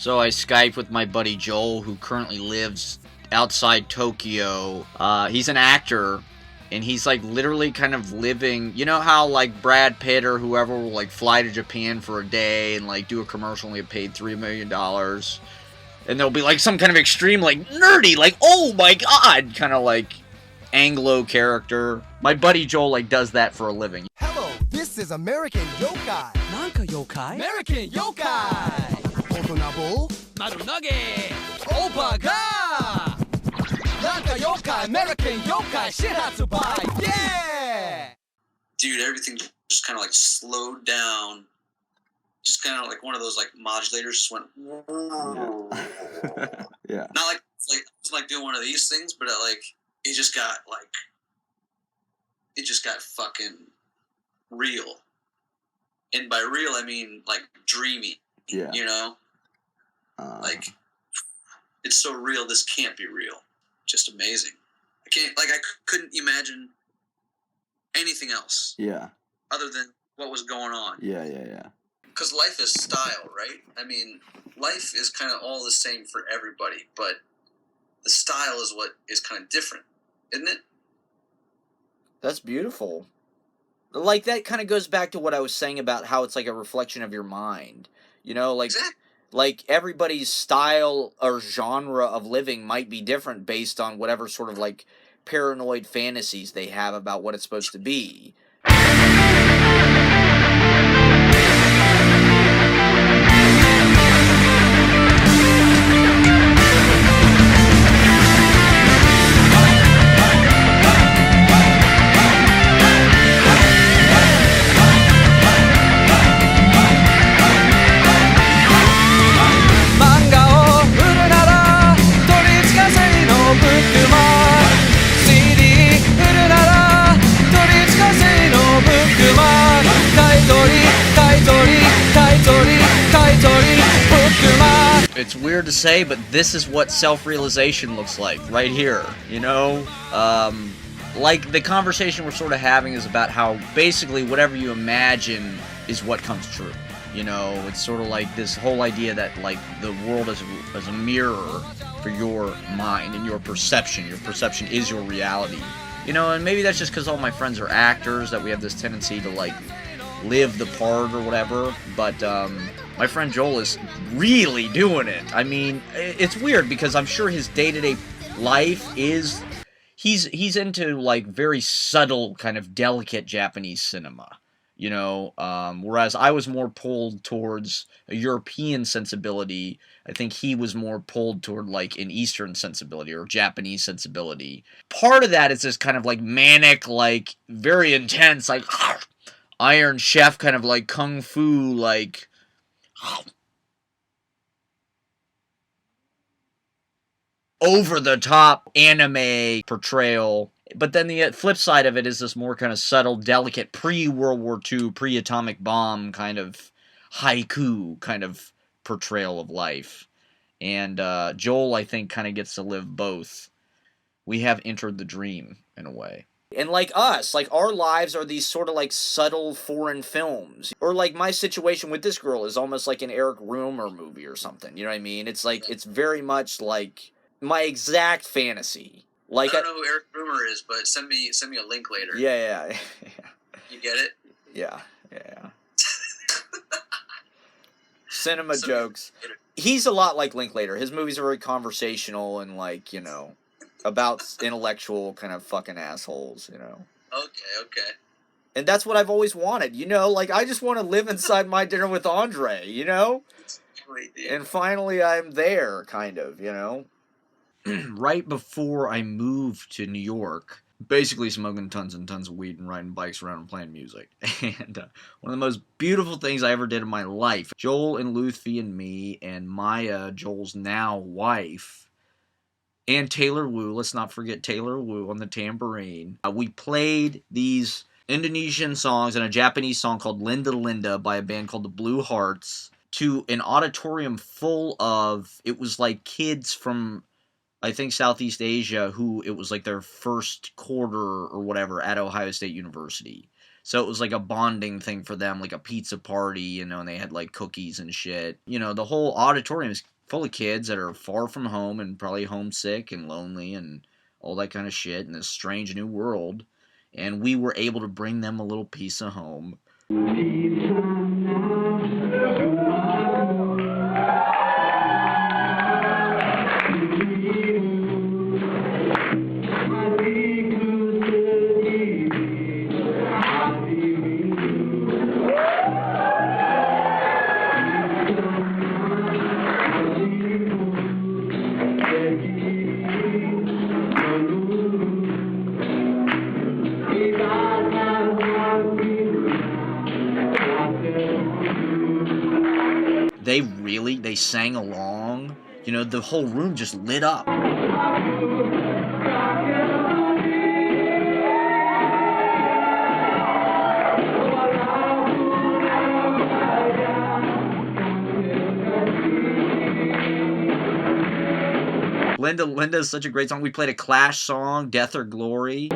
So I Skype with my buddy Joel, who currently lives outside Tokyo. He's an actor, and he's like literally kind of living. You know how like Brad Pitt or whoever will like fly to Japan for a day and like do a commercial and get paid $3 million, and there'll be like some kind of extreme like nerdy like oh my god kind of like Anglo character. My buddy Joel like does that for a living. Hello, this is American Yokai. Nanka yokai? American Yokai. Otonabo. Marunage! Obaga! Nanka Yokai. American Yokai. Shihatsubai. Yeah! Dude, everything just kind of like slowed down. Just kind of like one of those like modulators just went. Yeah. Not like it's like doing one of these things, but it just got fucking real. And by real, I mean like dreamy. Yeah. You know? Like, it's so real, this can't be real. Just amazing. I couldn't imagine anything else. Yeah. Other than what was going on. Yeah. Because life is style, right? I mean, life is kind of all the same for everybody, but the style is what is kind of different, isn't it? That's beautiful. Like, that kind of goes back to what I was saying about how it's like a reflection of your mind. You know, like, Exactly. like everybody's style or genre of living might be different based on whatever sort of like paranoid fantasies they have about what it's supposed to be. It's weird to say, but this is what self-realization looks like, right here, you know? Like, the conversation we're sort of having is about how basically whatever you imagine is what comes true. You know, it's sort of like this whole idea that, like, the world is a mirror for your mind and your perception. Your perception is your reality. You know, and maybe that's just because all my friends are actors, that we have this tendency to, like, live the part or whatever, but, my friend Joel is really doing it. I mean, it's weird because I'm sure his day-to-day life is... He's into, like, very subtle, kind of delicate Japanese cinema, you know? Whereas I was more pulled towards a European sensibility. I think he was more pulled toward, like, an Eastern sensibility or Japanese sensibility. Part of that is this kind of, like, manic, like, very intense, like, Iron Chef kind of, like, kung fu, like... over-the-top anime portrayal. But then the flip side of it is this more kind of subtle, delicate, pre-World War II, pre-atomic bomb kind of haiku kind of portrayal of life. And Joel, I think, kind of gets to live both. We have entered the dream, in a way. And like us, like our lives are these sort of like subtle foreign films. Or like my situation with this girl is almost like an Eric Rohmer movie or something. You know what I mean? It's like, it's very much like my exact fantasy. Like I don't know who Eric Rohmer is, but send me a link later. Yeah. You get it? Yeah. Cinema jokes. He's a lot like Linklater. His movies are very conversational and like, you know, about intellectual kind of fucking assholes, you know. Okay. And that's what I've always wanted, you know? Like, I just want to live inside My Dinner with Andre, you know? And finally I'm there, kind of, you know? Right before I moved to New York, basically smoking tons and tons of weed and riding bikes around and playing music. And one of the most beautiful things I ever did in my life, Joel and Luthie and me and Maya, Joel's now wife, and Taylor Wu, let's not forget Taylor Wu on the tambourine. We played these Indonesian songs and a Japanese song called Linda Linda by a band called the Blue Hearts to an auditorium full of, it was like kids from, I think, Southeast Asia who it was like their first quarter or whatever at Ohio State University. So it was like a bonding thing for them, like a pizza party, you know, and they had like cookies and shit. You know, the whole auditorium is full of kids that are far from home and probably homesick and lonely and all that kind of shit in this strange new world. And we were able to bring them a little piece of home. They sang along. You know, the whole room just lit up. Linda is such a great song. We played a Clash song, Death or Glory.